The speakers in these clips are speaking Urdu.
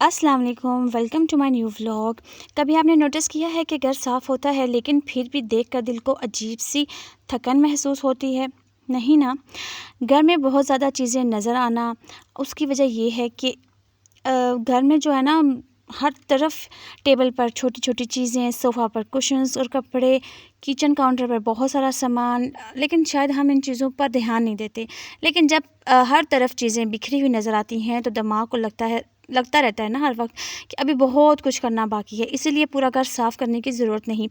السلام علیکم، welcome to my new vlog. کبھی آپ نے نوٹس کیا ہے کہ گھر صاف ہوتا ہے لیکن پھر بھی دیکھ کر دل کو عجیب سی تھکن محسوس ہوتی ہے؟ نہیں نا؟ گھر میں بہت زیادہ چیزیں نظر آنا، اس کی وجہ یہ ہے کہ گھر میں جو ہے نا ہر طرف ٹیبل پر چھوٹی چھوٹی چیزیں، صوفہ پر کشنز اور کپڑے، کچن کاؤنٹر پر بہت سارا سامان، لیکن شاید ہم ان چیزوں پر دھیان نہیں دیتے۔ لیکن جب ہر طرف چیزیں بکھری ہوئی نظر آتی ہیں تو دماغ کو لگتا رہتا ہے نا ہر وقت کہ ابھی بہت کچھ کرنا باقی ہے، اسی لیے پورا گھر صاف کرنے کی ضرورت نہیں،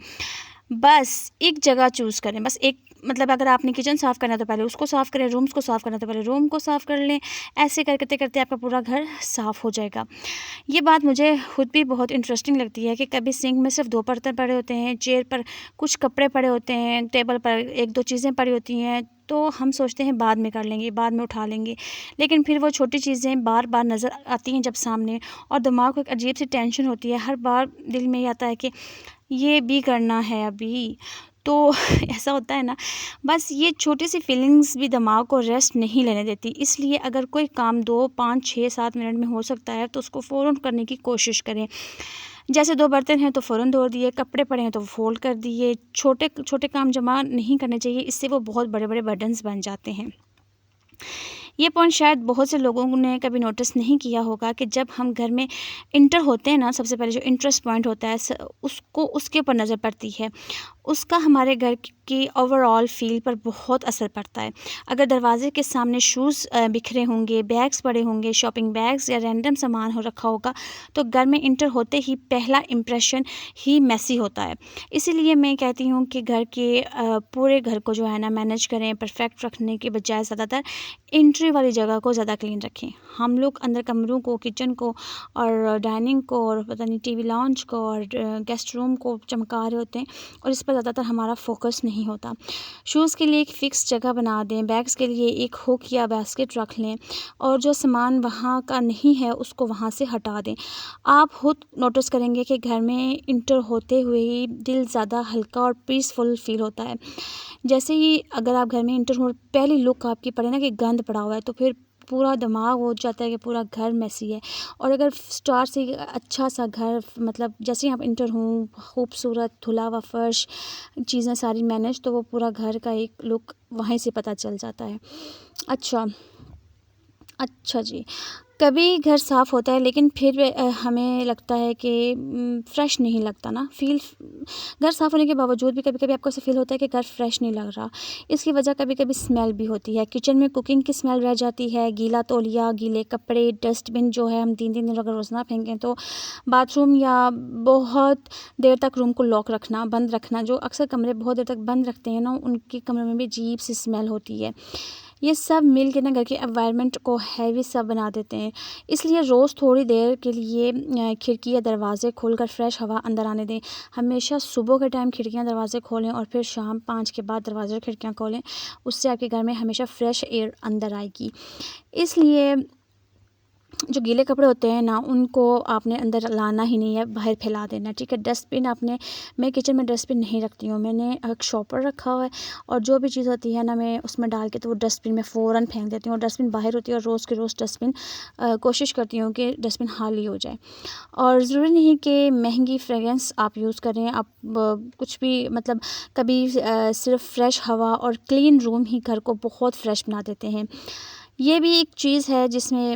بس ایک جگہ چوز کریں، بس ایک مطلب اگر آپ نے کچن صاف کرنا ہے تو پہلے اس کو صاف کریں، رومز کو صاف کرنا ہے تو پہلے روم کو صاف کر لیں، ایسے کرتے کرتے آپ کا پورا گھر صاف ہو جائے گا۔ یہ بات مجھے خود بھی بہت انٹرسٹنگ لگتی ہے کہ کبھی سنک میں صرف 2 برتن پڑے ہوتے ہیں، چیئر پر کچھ کپڑے پڑے ہوتے ہیں، ٹیبل پر 1-2 چیزیں پڑی ہوتی ہیں، تو ہم سوچتے ہیں بعد میں کر لیں گے، بعد میں اٹھا لیں گے، لیکن پھر وہ چھوٹی چیزیں بار بار نظر آتی ہیں جب سامنے، اور دماغ کو ایک عجیب سی ٹینشن ہوتی ہے، ہر بار دل میں یہ آتا ہے کہ یہ بھی کرنا ہے ابھی، تو ایسا ہوتا ہے نا۔ بس یہ چھوٹی سی فیلنگز بھی دماغ کو ریسٹ نہیں لینے دیتی، اس لیے اگر کوئی کام 2 5 6 7 منٹ میں ہو سکتا ہے تو اس کو فوراً کرنے کی کوشش کریں۔ جیسے 2 برتن ہیں تو فوراً دھو دیے، کپڑے پڑے ہیں تو فولڈ کر دیے، چھوٹے چھوٹے کام جمع نہیں کرنے چاہیے، اس سے وہ بہت بڑے بڑے برڈنز بن جاتے ہیں۔ یہ پوائنٹ شاید بہت سے لوگوں نے کبھی نوٹس نہیں کیا ہوگا کہ جب ہم گھر میں انٹر ہوتے ہیں نا، سب سے پہلے جو انٹرسٹ پوائنٹ ہوتا ہے اس کے اوپر نظر پڑتی ہے، اس کا ہمارے گھر کی اوور آل فیل پر بہت اثر پڑتا ہے۔ اگر دروازے کے سامنے شوز بکھرے ہوں گے، بیگز پڑے ہوں گے، شاپنگ بیگز یا رینڈم سامان رکھا ہوگا، تو گھر میں انٹر ہوتے ہی پہلا امپریشن ہی میسی ہوتا ہے۔ اسی لیے میں کہتی ہوں کہ گھر کے پورے گھر کو جو ہے نا مینیج کریں، پرفیکٹ رکھنے کے بجائے زیادہ تر انٹری والی جگہ کو زیادہ کلین رکھیں۔ ہم لوگ اندر کمروں کو، کچن کو اور ڈائننگ کو اور پتہ نہیں ٹی وی لاؤنج کو اور گیسٹ روم کو چمکا رہے ہوتے ہیں، اور اس پر زیادہ تر ہمارا فوکس نہیں ہوتا۔ شوز کے لیے ایک فکس جگہ بنا دیں، بیگز کے لیے ایک ہک یا باسکٹ رکھ لیں، اور جو سامان وہاں کا نہیں ہے اس کو وہاں سے ہٹا دیں۔ آپ خود نوٹس کریں گے کہ گھر میں انٹر ہوتے ہوئے ہی دل زیادہ ہلکا اور پیسفل فیل ہوتا ہے۔ جیسے ہی اگر آپ گھر میں انٹر ہو، پہلی لک آپ کی پڑے نا کہ گند پڑا ہوا ہے، تو پھر پورا دماغ ہو جاتا ہے کہ پورا گھر میسی ہے۔ اور اگر اسٹارٹ سے اچھا سا گھر، مطلب جیسے ہی آپ انٹر ہوں، خوبصورت دھلا ہوا فرش، چیزیں ساری مینیج، تو وہ پورا گھر کا ایک لک وہیں سے پتہ چل جاتا ہے۔ اچھا جی، کبھی گھر صاف ہوتا ہے لیکن پھر ہمیں لگتا ہے کہ فریش نہیں لگتا نا، گھر صاف ہونے کے باوجود بھی کبھی کبھی آپ کو ایسا فیل ہوتا ہے کہ گھر فریش نہیں لگ رہا۔ اس کی وجہ کبھی کبھی اسمیل بھی ہوتی ہے، کچن میں کوکنگ کی اسمیل رہ جاتی ہے، گیلا تولیہ، گیلے کپڑے، ڈسٹ بن جو ہے ہم 3 دن اگر روز نہ پھینکیں تو، باتھ روم یا بہت دیر تک روم کو لاک رکھنا، بند رکھنا، جو اکثر کمرے بہت دیر تک بند رکھتے ہیں نا، ان کے کمرے میں بھی عجیب سی اسمیل ہوتی ہے۔ یہ سب مل کے نا گھر کے انوائرمنٹ کو ہیوی سا بنا دیتے ہیں، اس لیے روز تھوڑی دیر کے لیے کھڑکی یا دروازے کھول کر فریش ہوا اندر آنے دیں۔ ہمیشہ صبح کے ٹائم کھڑکیاں دروازے کھولیں اور پھر شام 5 کے بعد دروازے اور کھڑکیاں کھولیں، اس سے آپ کے گھر میں ہمیشہ فریش ایئر اندر آئے گی۔ اس لیے جو گیلے کپڑے ہوتے ہیں نا، ان کو آپ نے اندر لانا ہی نہیں ہے، باہر پھیلا دینا، ٹھیک ہے۔ ڈسٹ بن میں کچن میں ڈسٹ بن نہیں رکھتی ہوں، میں نے ایک شاپر رکھا ہوا ہے، اور جو بھی چیز ہوتی ہے نا میں اس میں ڈال کے تو وہ ڈسٹ بن میں فوراً پھینک دیتی ہوں، اور ڈسٹ بن باہر ہوتی ہے، اور روز کے روز ڈسٹ بن کوشش کرتی ہوں کہ ڈسٹ بن خالی ہو جائے۔ اور ضروری نہیں کہ مہنگی فریگرنس آپ یوز کریں، آپ کچھ بھی مطلب کبھی صرف فریش ہوا اور کلین روم ہی گھر کو بہت فریش بنا دیتے ہیں۔ یہ بھی ایک چیز ہے جس میں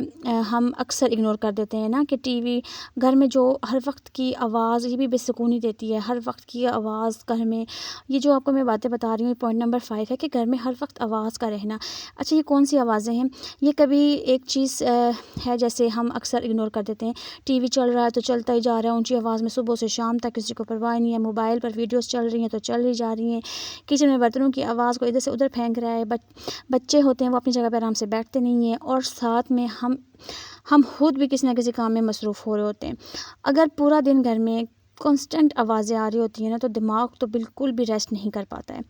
ہم اکثر اگنور کر دیتے ہیں نا، کہ ٹی وی، گھر میں جو ہر وقت کی آواز، یہ بھی بے سکونی دیتی ہے، ہر وقت کی آواز گھر میں۔ یہ جو آپ کو میں باتیں بتا رہی ہوں، پوائنٹ نمبر 5 ہے کہ گھر میں ہر وقت آواز کا رہنا۔ اچھا، یہ کون سی آوازیں ہیں؟ یہ کبھی ایک چیز ہے جیسے ہم اکثر اگنور کر دیتے ہیں، ٹی وی چل رہا ہے تو چلتا ہی جا رہا ہے اونچی آواز میں، صبح سے شام تک کسی کو پرواہ نہیں ہے، موبائل پر ویڈیوز چل رہی ہیں تو چل ہی جا رہی ہیں، کچن میں برتنوں کی آواز کو ادھر سے ادھر پھینک رہا ہے، بچے ہوتے ہیں وہ اپنی جگہ پہ آرام سے بیٹھتے نہیں ہیں، اور ساتھ میں ہم خود بھی کسی نہ کسی کام میں مصروف ہو رہے ہوتے ہیں۔ اگر پورا دن گھر میں کانسٹنٹ آوازیں آ رہی ہوتی ہیں نا تو دماغ تو بالکل بھی ریسٹ نہیں کر پاتا ہے۔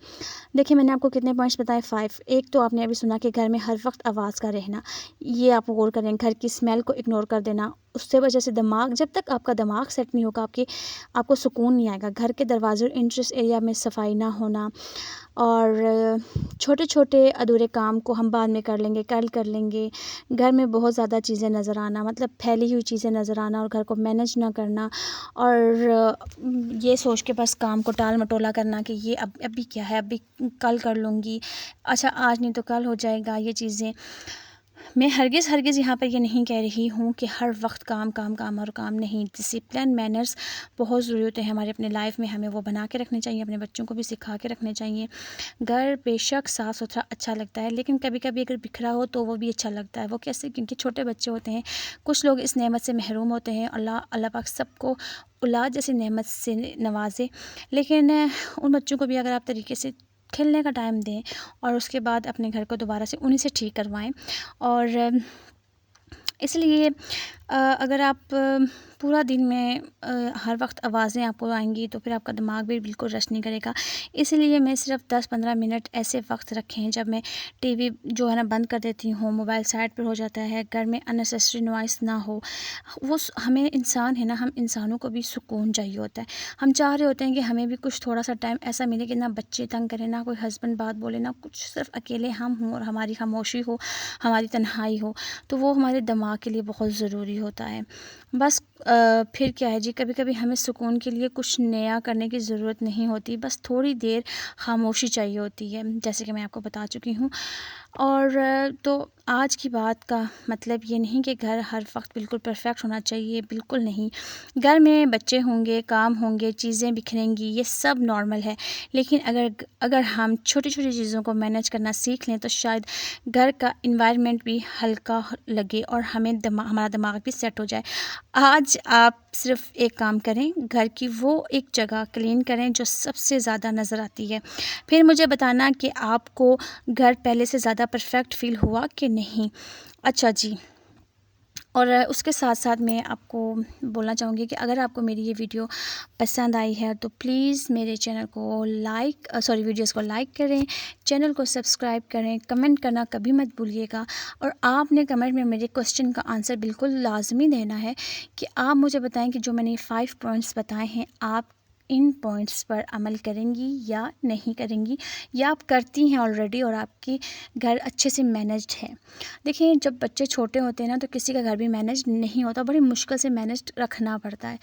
دیکھیں میں نے آپ کو کتنے پوائنٹس بتائے، 5۔ ایک تو آپ نے ابھی سنا کہ گھر میں ہر وقت آواز کا رہنا، یہ آپ غور کریں، گھر کی اسمیل کو اگنور کر دینا، اس سے وجہ سے دماغ، جب تک آپ کا دماغ سیٹ نہیں ہوگا آپ کو سکون نہیں آئے گا۔ گھر کے دروازے اور انٹرس ایریا میں صفائی نہ ہونا، اور چھوٹے چھوٹے ادھورے کام کو ہم بعد میں کر لیں گے، کل کر لیں گے، گھر میں بہت زیادہ چیزیں نظر آنا، مطلب پھیلی ہوئی چیزیں نظر آنا اور گھر کو مینج نہ کرنا، اور یہ سوچ کے بس کام کو ٹال مٹولا کرنا کہ یہ ابھی کیا ہے، ابھی کل کر لوں گی، اچھا آج نہیں تو کل ہو جائے گا۔ یہ چیزیں میں ہرگز یہاں پر یہ نہیں کہہ رہی ہوں کہ ہر وقت کام کام کام اور کام نہیں۔ ڈسپلن، مینرز بہت ضروری ہوتے ہیں ہمارے اپنے لائف میں، ہمیں وہ بنا کے رکھنے چاہیے، اپنے بچوں کو بھی سکھا کے رکھنے چاہیے۔ گھر بے شک صاف ستھرا اچھا لگتا ہے، لیکن کبھی کبھی اگر بکھرا ہو تو وہ بھی اچھا لگتا ہے۔ وہ کیسے؟ کیونکہ چھوٹے بچے ہوتے ہیں، کچھ لوگ اس نعمت سے محروم ہوتے ہیں۔ اللہ پاک سب کو اولاد جیسی نعمت سے نوازے، لیکن ان بچوں کو بھی اگر آپ طریقے سے کھیلنے کا ٹائم دیں اور اس کے بعد اپنے گھر کو دوبارہ سے انہی سے ٹھیک کروائیں، اور اس لیے اگر آپ پورا دن میں ہر وقت آوازیں آپ کو آئیں گی تو پھر آپ کا دماغ بھی بالکل ریسٹ نہیں کرے گا۔ اس لیے میں صرف 10-15 منٹ ایسے وقت رکھیں جب میں ٹی وی جو ہے نا بند کر دیتی ہوں، موبائل سائڈ پر ہو جاتا ہے، گھر میں اننیسیسری نوائس نہ ہو۔ وہ ہمیں انسان ہے نا، ہم انسانوں کو بھی سکون چاہیے ہوتا ہے، ہم چاہ رہے ہوتے ہیں کہ ہمیں بھی کچھ تھوڑا سا ٹائم ایسا ملے کہ نہ بچے تنگ کریں، نہ کوئی ہسبینڈ بات بولے، نہ کچھ، صرف اکیلے ہم ہوں اور ہماری خاموشی ہو، ہماری تنہائی ہو، تو وہ ہمارے دماغ کے لیے بہت ضروری ہوتا ہے۔ بس پھر کیا ہے جی، کبھی کبھی ہمیں سکون کے لیے کچھ نیا کرنے کی ضرورت نہیں ہوتی، بس تھوڑی دیر خاموشی چاہیے ہوتی ہے، جیسے کہ میں آپ کو بتا چکی ہوں۔ اور تو آج کی بات کا مطلب یہ نہیں کہ گھر ہر وقت بالکل پرفیکٹ ہونا چاہیے، بالکل نہیں۔ گھر میں بچے ہوں گے، کام ہوں گے، چیزیں بکھریں گی، یہ سب نارمل ہے، لیکن اگر ہم چھوٹی چھوٹی چیزوں کو مینیج کرنا سیکھ لیں تو شاید گھر کا انوائرمنٹ بھی ہلکا لگے اور ہمارا دماغ بھی سیٹ ہو جائے۔ آج آپ صرف ایک کام کریں، گھر کی وہ ایک جگہ کلین کریں جو سب سے زیادہ نظر آتی ہے، پھر مجھے بتانا کہ آپ کو گھر پہلے سے زیادہ پرفیکٹ فیل ہوا کہ نہیں۔ اچھا جی، اور اس کے ساتھ ساتھ میں آپ کو بولنا چاہوں گی کہ اگر آپ کو میری یہ ویڈیو پسند آئی ہے تو پلیز میرے چینل کو ویڈیوز کو لائک کریں، چینل کو سبسکرائب کریں، کمنٹ کرنا کبھی مت بھولیے گا، اور آپ نے کمنٹ میں میرے کوسچن کا آنسر بالکل لازمی دینا ہے کہ آپ مجھے بتائیں کہ جو میں نے 5 پوائنٹس بتائے ہیں، آپ ان پوائنٹس پر عمل کریں گی یا نہیں کریں گی، یا آپ کرتی ہیں آلریڈی اور آپ کی گھر اچھے سے مینجڈ ہے۔ دیکھیں جب بچے چھوٹے ہوتے ہیں نا تو کسی کا گھر بھی مینج نہیں ہوتا، بڑی مشکل سے مینج رکھنا پڑتا ہے،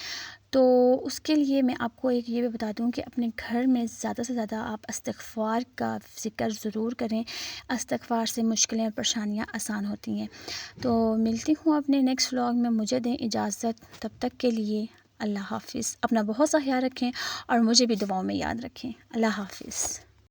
تو اس کے لیے میں آپ کو ایک یہ بھی بتا دوں کہ اپنے گھر میں زیادہ سے زیادہ آپ استغفار کا ذکر ضرور کریں، استغفار سے مشکلیں اور پریشانیاں آسان ہوتی ہیں۔ تو ملتی ہوں اپنے نیکسٹ ولاگ میں، مجھے دیں اجازت، تب تک کے لیے اللہ حافظ، اپنا بہت سا خیال رکھیں اور مجھے بھی دعاؤں میں یاد رکھیں۔ اللہ حافظ۔